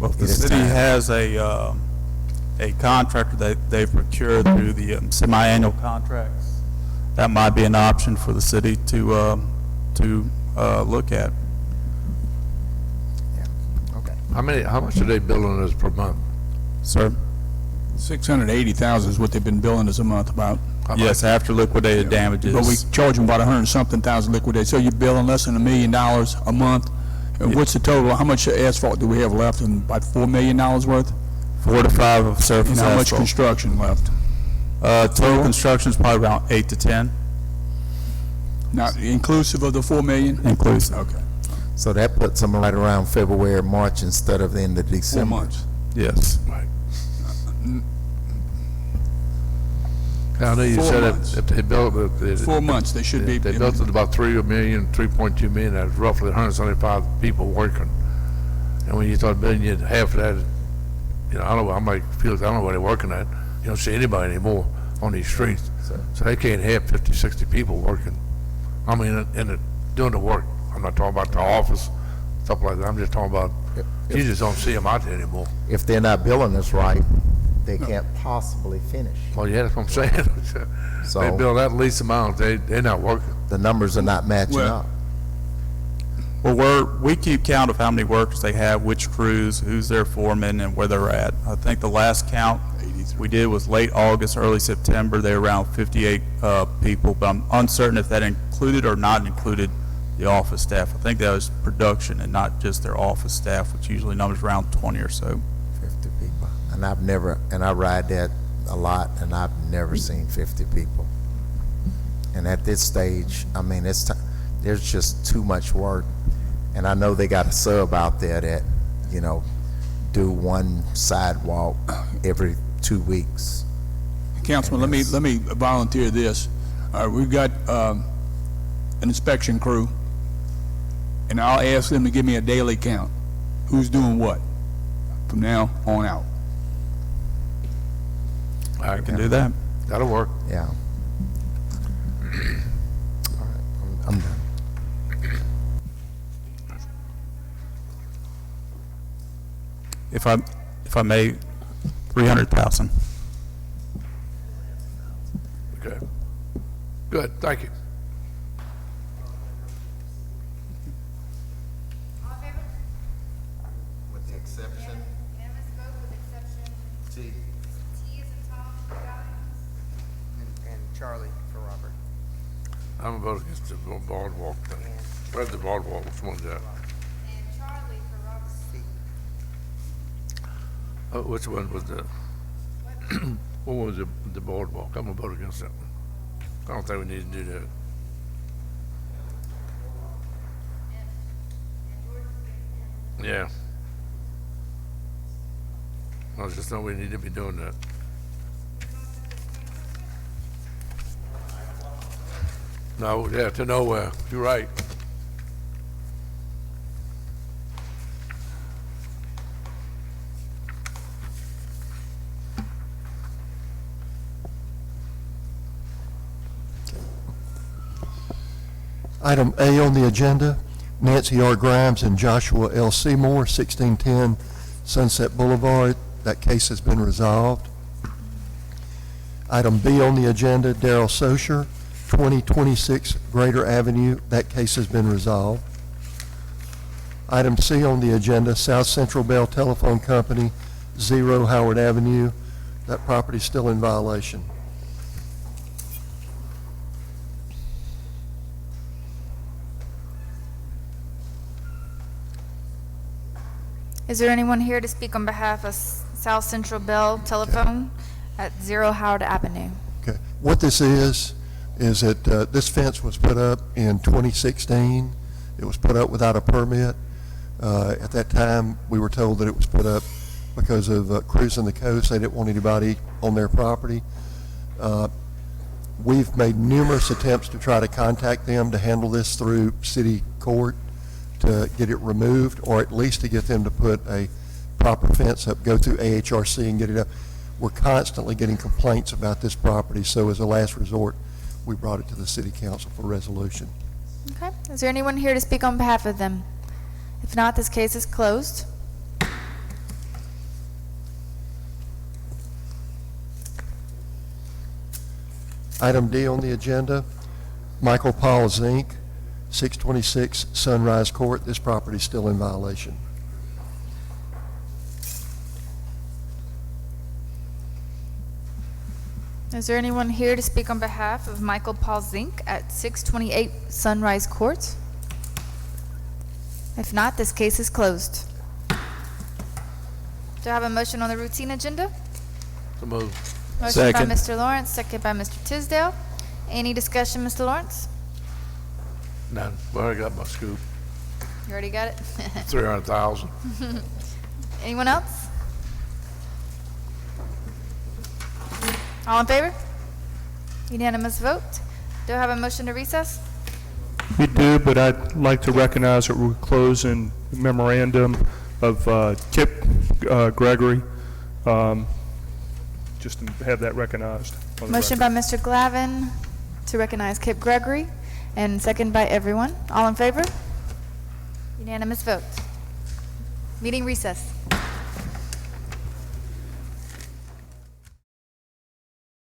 Well, if the city has a contractor that they've procured through the semi-annual contracts, that might be an option for the city to look at. Yeah. Okay. How much are they billing us per month? Sir? 680,000 is what they've been billing us a month about. Yes, after liquidated damages. But we charge them about 100-something thousand liquidated, so you're billing less than $1 million a month. And what's the total, how much asphalt do we have left, and about $4 million worth? 4 to 5 of surface And how much asphalt. construction left? Total construction is probably around 8 to 10. Not inclusive of the 4 million? Inclusive. Okay. So that puts them right around February, March instead of the end of December. 4 months. Yes. Right. I know you 4 said months. if they built it. 4 months, they should be. They built it about 3 million, 3.2 million, that's roughly 175 people working. And when you start building it, half of that, you know, I don't know, I might feel, I don't know where they're working at. You don't see anybody anymore on these streets. So they can't have 50, 60 people working. I mean, doing the work. I'm not talking about the office, stuff like that. I'm just talking about, you just don't see them out there anymore. If they're not billing us right, they can't possibly finish. Well, yeah, that's what I'm saying. So They bill that least amount, they're not working. the numbers are not matching up. Well, we keep count of how many workers they have, which crews, who's their foreman, and where they're at. I think the last count we did was late August, early September. They were around 58 people, but I'm uncertain if that included or not included the office staff. I think that was production and not just their office staff, which usually numbers around 20 or so. 50 people. And I ride that a lot, and I've never seen 50 people. And at this stage, I mean, there's just too much work. And I know they got a sub out there that, you know, do one sidewalk every 2 weeks. Councilman, let me volunteer this. We've got an inspection crew and I'll ask them to give me a daily count. Who's doing what from now on out? I Can do that. That'll work. Yeah. All right, I'm done. If I may, 300,000. Okay. Good, thank you. With the exception? T. And Charlie for Robert. I'm gonna vote against the boardwalk thing. Where's the boardwalk? Which one's that? Oh, which one was the, what was the boardwalk? I'm gonna vote against that one. I don't think we need to do that. Yeah. I just know we need to be doing that. No, yeah, to nowhere. You're right. Item A on the agenda, Nancy R. Grimes and Joshua L. Seymour, 1610 Sunset Boulevard. That case has been resolved. Item B on the agenda, Darrell Socher, 2026 Greater Avenue. That case has been resolved. Item C on the agenda, South Central Bell Telephone Company, 0 Howard Avenue. That property is still in violation. Is there anyone here to speak on behalf of South Central Bell Telephone at 0 Howard Avenue? Okay. What this is that this fence was put up in 2016. It was put up without a permit. At that time, we were told that it was put up because of cruising the coast. They didn't want anybody on their property. We've made numerous attempts to try to contact them to handle this through city court to get it removed, or at least to get them to put a proper fence up, go through AHRC and get it up. We're constantly getting complaints about this property, so as a last resort, we brought it to the city council for resolution. Okay. Is there anyone here to speak on behalf of them? If not, this case is closed. Item D on the agenda, Michael Paul Zink, 626 Sunrise Court. This property is still in violation. Is there anyone here to speak on behalf of Michael Paul Zink at 628 Sunrise Court? If not, this case is closed. Do I have a motion on the routine agenda? So move. Motion Second. by Mr. Lawrence, second by Mr. Tisdale. Any discussion, Mr. Lawrence? None. Well, I got my scoop. You already got it? 300,000. Anyone else? All in favor? Unanimous vote. Do I have a motion to recess? We do, but I'd like to recognize that we're closing memorandum of Kip Gregory, just to have that recognized on the Motion record. by Mr. Glavin to recognize Kip Gregory, and second by everyone. All in favor? Unanimous vote. Meeting recess.